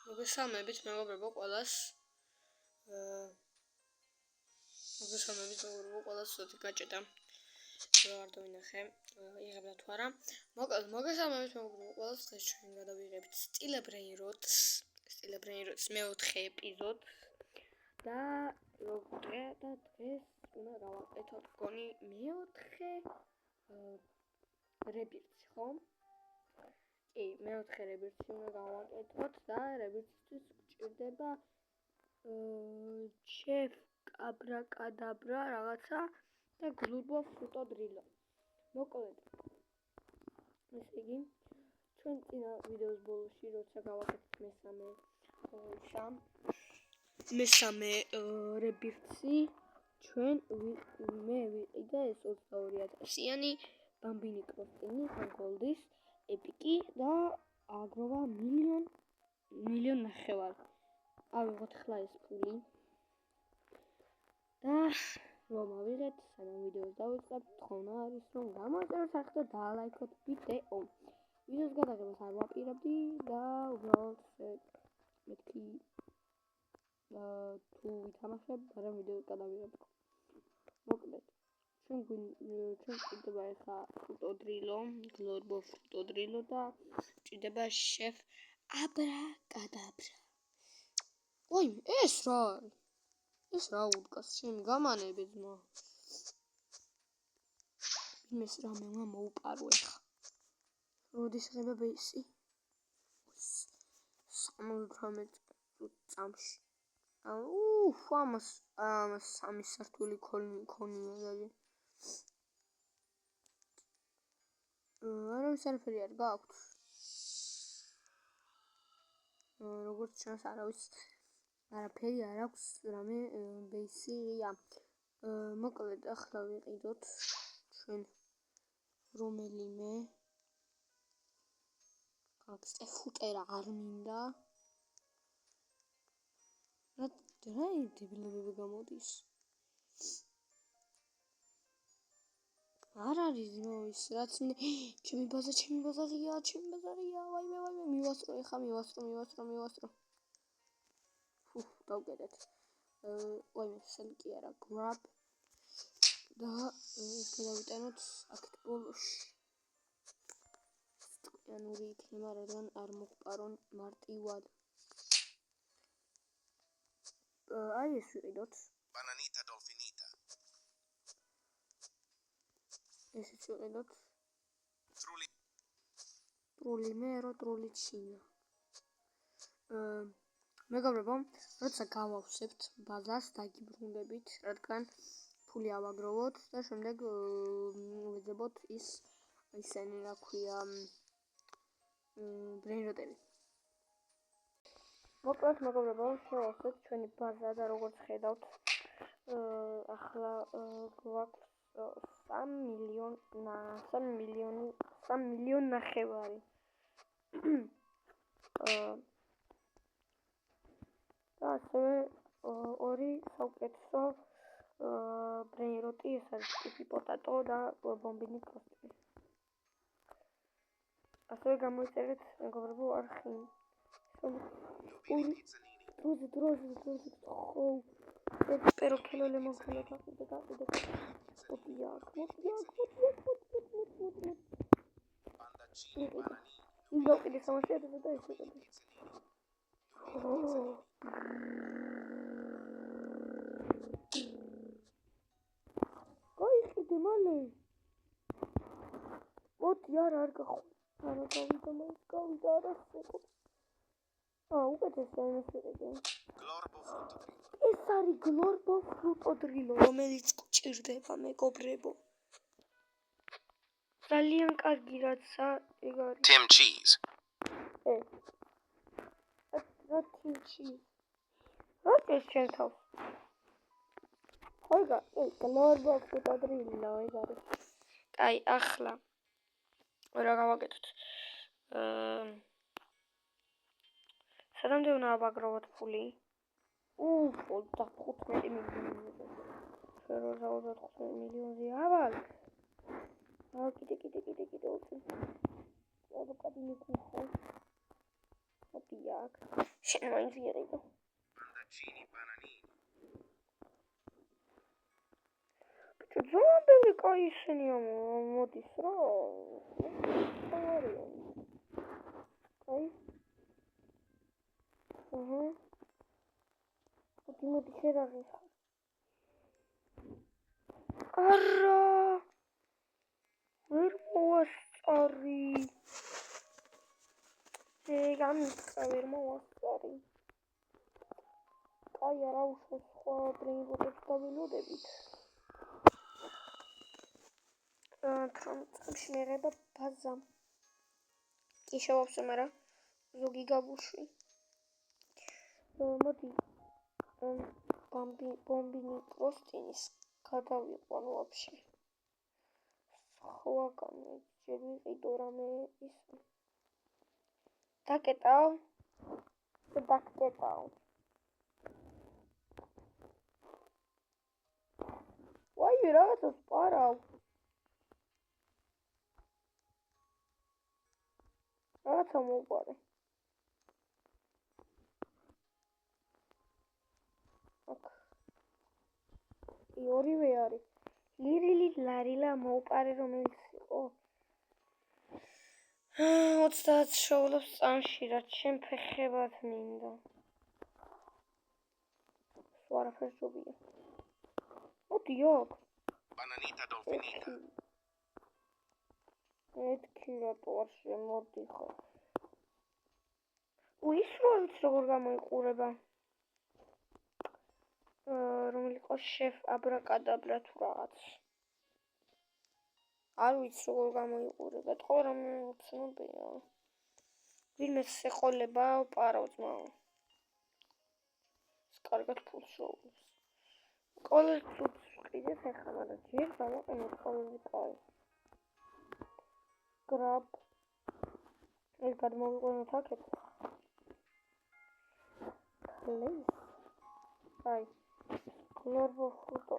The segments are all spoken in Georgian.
მოგესალმებით მეგობრებო ყველას. ცოტა გაჭედა. არ დავინახე. იღებდა თუ არა. მოგესალმებით მეგობრებო ყველას. დღეს ჩვენ გადავიღებთ სტილებრეინ როტს მეოთხე ეპიზოდს და როგორია და დღეს უნდა გავაკეთოთ გონი მეოთხე რებირთი, ხო? მეოთხე რებირთი უნდა გავაკეთოთ და რებირთისთვის გვჭირდება ჩეფ აბრაკადაბრა რაღაცა და გლურბო ფრუტო დრილო. მოკლედ ესე იგი ჩვენ წინა ვიდეოს ბოლოში როცა გავაკეთეთ მესამე რებირთი ჩვენ მე ვიყიდე ეს 22,000-იანი ბამბინი კროსტინი გოლდის ეპიკი და აგროვა მილიონ ნახევარ. ავიღოთ ხლა ეს ფული და რომ ავიღეთ, სანამ ვიდეოს დავიწყებთ, თხოვნა არის რომ გამოიწეროთ სახე და დაალაიქოთ ვიდეო. ვიდეოს გადაღებას არ ვაპირებდი და უბრალოდ მეთქი თუ ვითამაშებ, მაგრამ ვიდეოს გადავიღებ. მოკლედ ჩვენ გვჭირდება ეხლა ფრუტო დრილო, გლორბო ფრუტო დრილო და გვჭირდება შეფ აბრაკადაბრა. ой, ეს რა უდგას, ჩემი გამანები ძმა. იმეს რამე უნდა მოუპარო ეხლა. როდის ხება ბეისი? 78 წამში. ამას სამი სართული ქონია და არავის არაფერი არ გააქვთ. როგორც ჩანს არავის არაფერი არ აქვს, რამე ბეისია. მოკლედ ახლა ვიყიდოთ ჩვენ რომელიმე ფუტერა არ მინდა. რა დებილებები გამოდის? არ არის ის რაც ჩემი ბაზარია, ვაიმე, მივასწრო ეხა, მივასწრო. დავკეტეთ. ვაიმე, სელკი არა, grab და ეს გადავიტანოთ აქეთ ბოლოში. სტყიანური იქნება, რადგან არ მოხპარონ მარტივად. აი ეს ვიყიდოთ. Bananita dolfinita. ესეც ვიყიდოთ. ტრული ტრულიჩინა. მეგობრებო, როცა გავავსებთ ბაზას დაგიბრუნდებით, რადგან ფული ავაგროვოთ და შემდეგ ვეძებოთ ისენი რა ქვია ბრეინროტები. მოკლედ მეგობრებო, შევავსეთ ჩვენი ბაზა და როგორც ხედავთ, ახლა გვაქვს 3 მილიონ ნახევარი. და ასევე ორი საუკეთესო ბრეინროტი, ეს არის ტიფი პოტატო და ბომბინი კროსტინი. ასევე გამოიწერეთ მეგობრებო არხი. დროზე ხო ეპერო კილო ლემონხელა გაყიდე. ის გავყიდე სამაშიათო და ეს ვიყიდე. გაიყიდე მალე. მოდი არ გახვი. არა გავიდა არა სეკო. უკეთესია იმას ვიყიდე. ეს არის გლორბო ფრუტო დრილო, რომელიც გვჭირდება მეგობრებო. ძალიან კარგი რაცა ეგ არის. Tim cheese. რა Tim cheese? რა ეს შენ თავს? ხოიგა, გლორბო ფრუტო დრილო ეგ არის. კაი, ახლა რა გავაკეთოთ? სანამდე უნდა ავაგროვოთ ფული. 15 მილიონი. შენ რა 15 მილიონზე ავალ? კიდე უწევ. აბაკადი მიქნიხო. მოდი აქ. შენ მაინც ვიყიდო. Mandaccini bananini. ბიჭო, ზომბები კაი ისინია, მოდის რა. კაი. მოდი შერაღი. არა. ვერ მოვასწარი. გამიწა ვერ მოვასწარი. კაი არა უშო სხვა ბრინგოტებს დავილოდებით. თრამწამში მერება ბაზა. კი შევავსე მარა ზოგი გაბუში. მოდი ბომბინი კროსტინის გადავიყვან ვაფშე. სხვაგან ჯერ ვიყიდო რამე ის. დაკეტავ? დაკეტავ. ვაი, რაღაცას პარავ. რაღაცა მოვყარე. აქ. ორივე არის. ლირილი ლარილა მოვყარე რომელიც იყო. 30 შოულობს წამში, რაც შენ ფეხებად მინდა. სვარაფერს ჯობია. მოდი აქ. Bananita dolfinita. მეთქი რატო არ შემოდი ხარ? ის როგორ გამოიყურება? რომელი იყო შეფ აბრაკადაბრა თუ რაღაც. არ ვიცი როგორ გამოიყურება. თქო რამე უცნობია. ვინმე შეყოლება პარავ ძმა. კარგად ფულს შოულობს. კოლერს ვყიდეთ ახლა, მაგრამ ჯერ დავაყენოთ კოლერი კაი. გრაბ. ეს გადმოვიყვანოთ აქეთ. პლეის. აი. კლორბოფუტო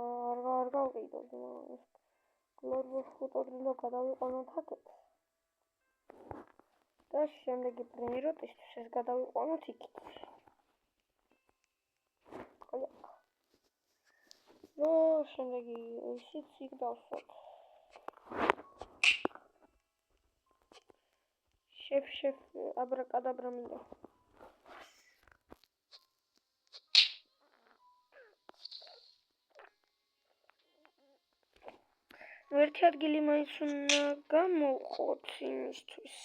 არ გავყიდო ძმა. კლორბოფუტო დილო გადავიყვანოთ აქეთ. და შემდეგი ბრენიროტისთვის ეს გადავიყვანოთ იქით. აი აქ. შემდეგი ისიც იქ დავსვათ. შეფ აბრაკადაბრა მინდა. ერთი ადგილი მაინც უნდა გამოვყოთ იმისთვის.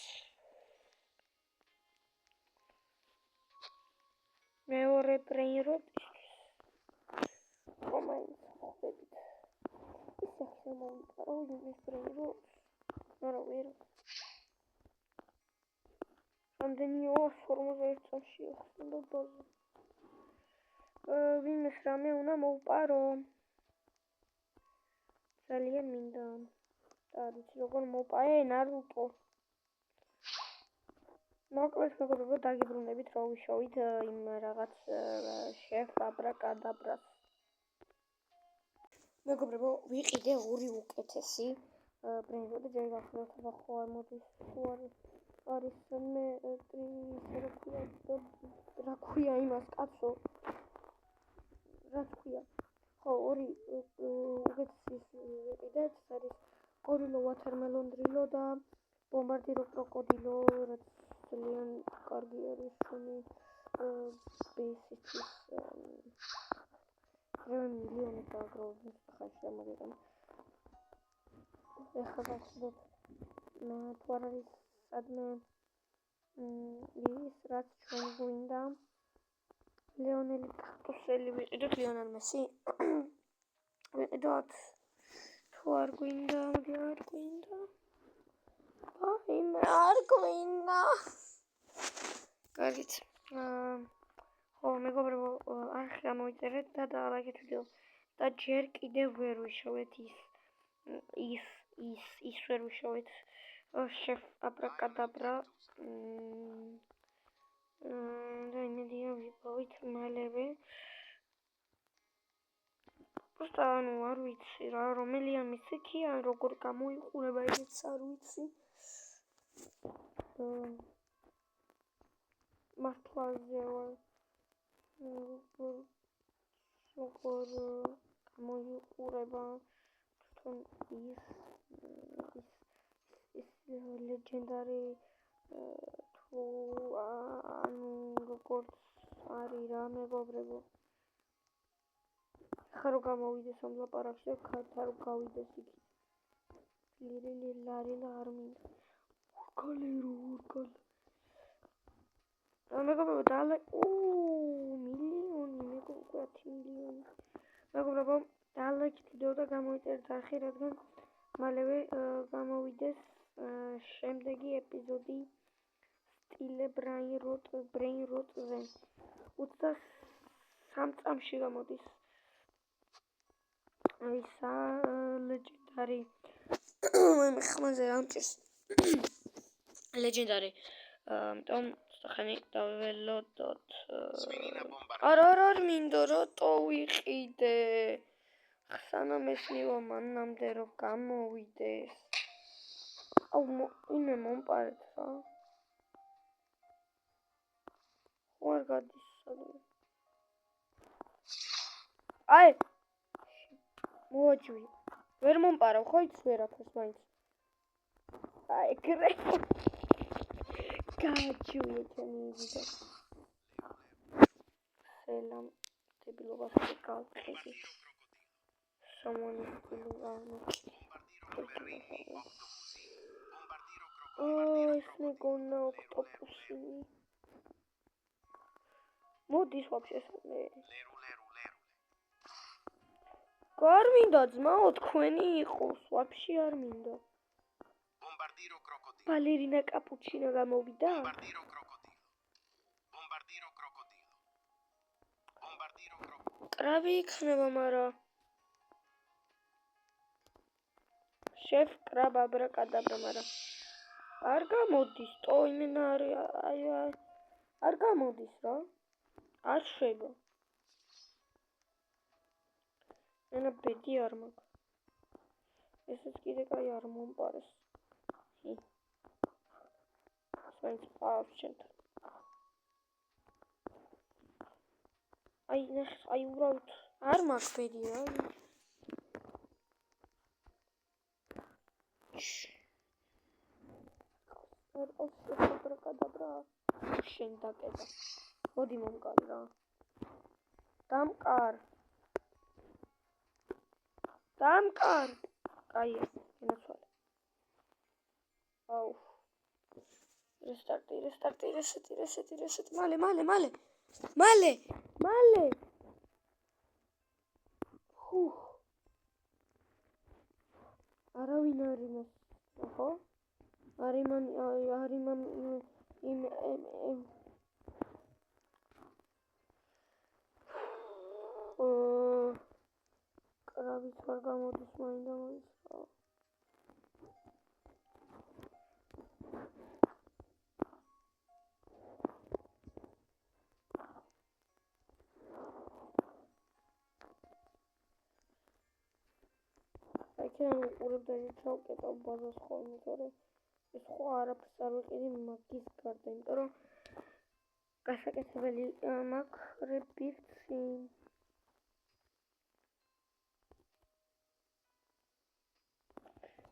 მეორე ბრენიროტისთვის. მაინც ხვდებით. ის ახლა მომიტარო იმის ბრენიროტს. არა ვერ. რამდენია 41 წამში ახსნა ბაზა. ვინმეს რამე უნდა მოვპარო. ძალიან მინდა. და ვიცი როგორ მოვპარე ნარუტო. მოკლედ მეგობრებო დაგიბრუნებით რა ვიშოვით იმ რაღაც შეფ აბრაკადაბრას. მეგობრებო ვიყიდე ორი უკეთესი ბრენდები ჯერ გახსოვთ ხო არ მოდის თუ არის მე რა ქვია იმას კაცო რა ქვია ხო ორი უკეთესი ვიყიდეთ არის კორილო ვათერმელონ დრილო და ბომბარდირო კროკოდილო რაც ძალიან კარგი არის შენი ბეისისთვის მილიონი დაგროვებთ ხაშა მაგერან ეხლა გახსოვთ თუ არ არის სადმე ის რაც ჩვენ გვინდა ლეონელი კაქტუსელი ვიყიდოთ ლეონელ მესი ვიყიდოთ თუ არ გვინდა არ გვინდა აი მე არ გვინდა კარგით ხო მეგობრებო არხი ამოიწერეთ და დალაიქეთ ვიდეო და ჯერ კიდევ ვერ ვიშოვეთ ის ვერ ვიშოვეთ შეფ აბრაკადაბრა და იმედია ვიპოვით მალევე просто ну არ ვიცი რა რომელი ამის იქი ან როგორ გამოიყურება ისიც არ ვიცი მართლაზე ვარ. როგორ გამოიყურება თვითონ ის ლეგენდარი თუ ანუ როგორც არის რა მეგობრებო. ხა რო გამოვიდეს ამ ლაპარაკში და ქართა რო გავიდეს იქ. ლარი არ მინდა. ორგალი. მეგობრებო მილიონი მეგობრებო 10 მილიონი. მეგობრებო დალაიქეთ ვიდეო და გამოიწერეთ არხი, რადგან მალევე გამოვიდეს შემდეგი ეპიზოდი სტილე brain rot-ზე. 23 წამში გამოდის. აი ლეგენდარი ხმაზე ამჭირს ლეგენდარი ამიტომ სახანი დაველოდოთ არ მინდო რო ტოვიყიდე სანამ ესნივა მანამდე რომ გამოვიდეს ინე მომპარეთ რა ვარ გადის სადმე აი მოაჯვი ვერ მომპარავ ხო იც ვერაფერს მაინც აი კრე გააჩვია ჩემი იზიდო სელამ დებილობას გავხდი someone is ეს მეგონა ოქტოპუსი მოდის вообще მე არ მინდა ძმაო თქვენი იყოს вообще არ მინდა ბალერინა კაპუჩინო გამოვიდა კრაბი იქნება მარა შეფ კრაბ აბრაკადაბრა მარა არ გამოდის ტოიმენა აი არ გამოდის რა არ შეიძლება ენა ბედი არ მაქვს ესეც კიდე კაი არ მომპარეს მაინც ყავს ჩემთან აი უბრალოდ არ მაქვს ბედი რა აბრაკადაბრა შენ დაკეტა მოდი მომკარი რა დამკარ კაია ენაცვალე აუ რესტარტი მალე არავინ არ იმას ხო არიმან კრაბიც არ გამოდის მაინდა რა აიქენ უყურებდა ჩავკეტავ ბაზას ხოლმე თორე ეს ხო არაფერს არ ვიყიდი მაგის გარდა იმიტომ რომ გასაკეთებელი მაქვს რებირცი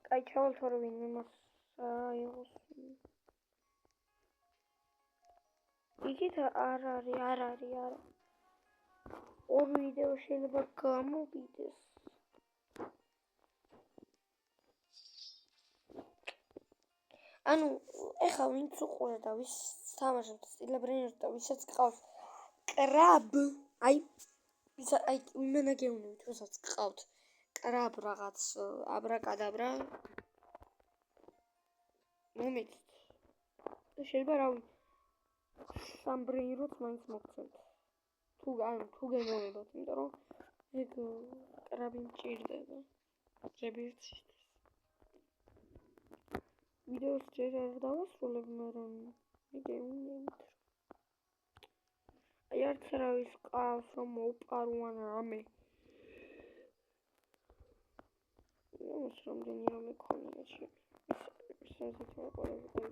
კაი ჩავალ თორე ვინმე მას აიღოს იქით არ არის ორ ვიდეო შეიძლება გამოვიდეს ანუ ეხა ვინც უყურე და ვის თამაშობთ სტილე brain rot და ვისაც გყავს კრაბ აი იმენა გეუნებით ვისაც გყავთ კრაბ რაღაც აბრაკადაბრა მომეცით შეიძლება რავი სამ brain rot მაინც მოგცემთ თუ გემოვნებათ იმიტომ რომ ეგ კრაბი მჭირდება რებირცის ვიდეოს ჯერ არ დავასრულებ, მაგრამ მიგეუნებით აი არც არავის ყავს რომ მოვპარო ან რამე ის რამდენი რომ მქონია ჩემი ისეთი მოყოლები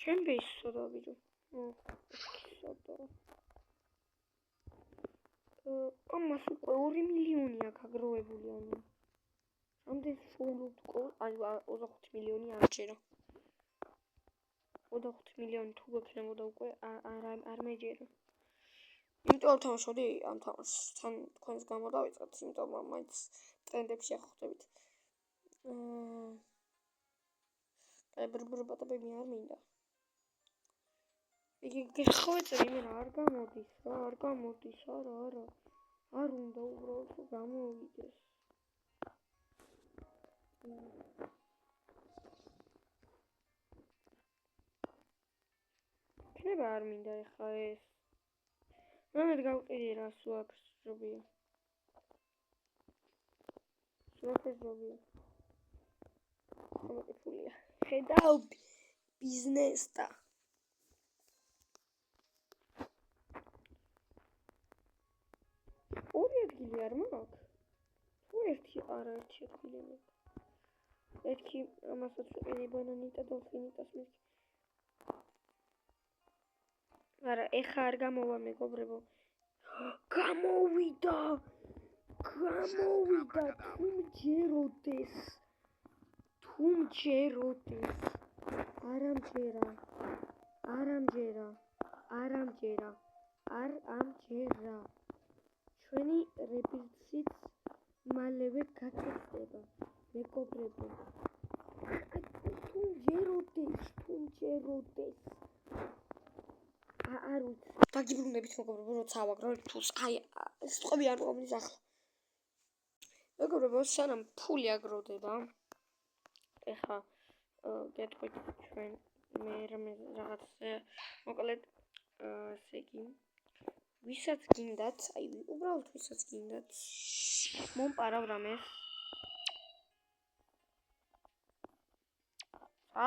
ჩემ ბეის სოდა ბიჭო. სოდა. ამას უკვე 2 მილიონი აქვს აგროვებული ანუ. ამდენ შოულობთ აი 25 მილიონი არჩერა. 25 მილიონი თუ გექნებოდა უკვე არ მეჯერა. იმიტომ თამაშობდი ამ თამაშს. თან თქვენს გამო დავიწყეთ, იმიტომ რომ მაინც ტრენდებში ახხვდებით. აი ბრბრბატები არ მინდა. იგი გეხვეწრი მე არ გამოდის რა, არ გამოდის, არა. არ უნდა უბრალოდ გამოვიდეს. ქნება არ მინდა ეხლა ეს. მე გავყიდი რა სუაქს ჯობია. სუაქს ჯობია. ხომ ეფულია. ხედავ ბიზნესდა. ორი ადგილი არ მაქვს. თუ ერთი ადგილი მაქვს. ერთი ამასაც ვიყიდი ბანანიტა დოლფინიტას მეთქი. არა, ეხა არ გამოვა მეგობრებო. გამოვიდა თუ მჯეროდეს. არ ამჯერა. ჩვენი რებირციც მალევე გაქცევა მეგობრებო. თუ მჯეროდეს. არ ვიცი. დაგიბრუნდებით მეგობრებო, როცა ავაგროვებ თულს. აი, სიტყვები არ მომდის ახლა. მეგობრებო, სანამ ფული აგროვდება, ეხა გეტყვით ჩვენ მე რაღაც მოკლედ ესე იგი ვისაც გინდათ, აი უბრალოდ ვისაც გინდათ მომპარავ რამეს.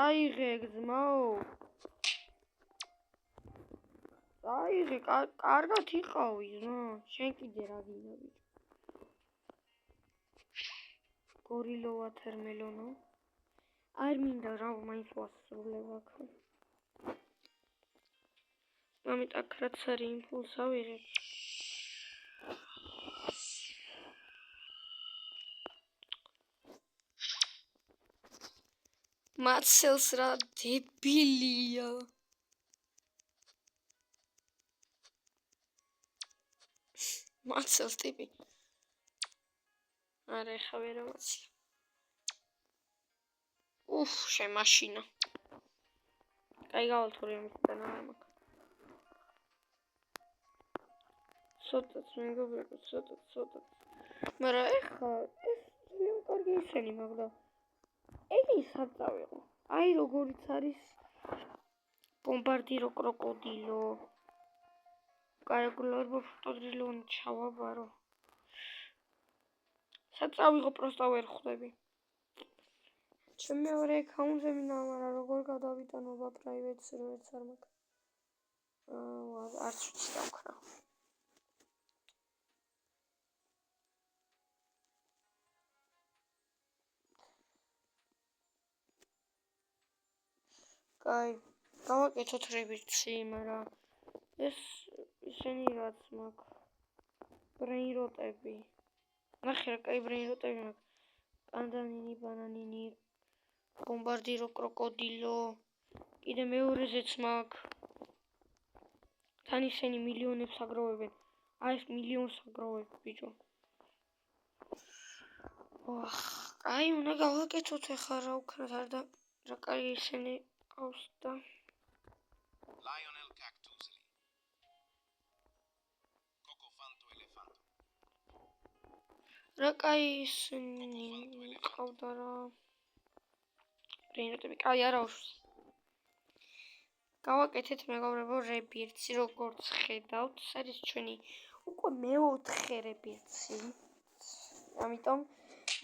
აიღე გზმაო. აიღე, კარგად იყავი რა. შენ კიდე რა გინდა ბიჭო? გორილო ვათერმელონო. არ მინდა რა, მაინც ვასრულებ აქ. ამით აქ რაც არის იმპულს ავიღებ. მაცელს რა დებილია. მაცელს ტიპი. არა, ეხა ვერ ამაცლე. შემაშინა. კაი გავალთორე მისთან არ მაქვს. ცოტაც მეგობრებო, ცოტაც. მაგრამ ეხა ეს ძალიან კარგი ისენი მაგდა. ეგი საწავიღო. აი როგორიც არის ბომბარდირო კროკოდილო. კარგულარბო ფოტოდრილონი ჩავაბარო. საწავიღო პროსტა ვერ ხვდები. ჩემ მეორე აკაუნტზე მინდა, მაგრამ როგორ გადავიტანობა პრაივეტ სერვერს არ მაქვს. არც ვიცი დავქნა. კაი, გავაკეთოთ რებირცი, მაგრამ ეს ისინი რაც მაქვს. ბრეინროტები. ნახე რა, კაი ბრეინროტები მაქვს. პანდანინი, ბანანინი, ბომბარდირო კროკოდილო. კიდე მეორეზეც მაქვს. თან ისინი მილიონებს აგროვებენ. აი ეს მილიონს აგროვებ ბიჭო. აი უნდა გავაკეთოთ ეხლა რა ვქნათ არ და რა კაი ისინი ყავს და Lionel Cactusli. Cocofanto elefanto. რა კაი ისინი ყავდა რა. ბრეინროტები, კაი არა უშვის. გავაკეთეთ მეგობრებო რებირცი, როგორც ხედავთ, ეს არის ჩვენი უკვე მეოთხე რებირცი. ამიტომ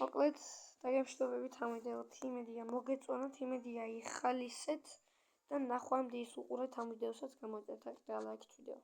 მოკლედ დაგემშვიდობებით ამ ვიდეოთი, იმედია მოგეწონათ, იმედია იხალისეთ და ნახვამდის უყურეთ ამ ვიდეოსაც, გამოიწერეთ და ლაიქით ვიდეო.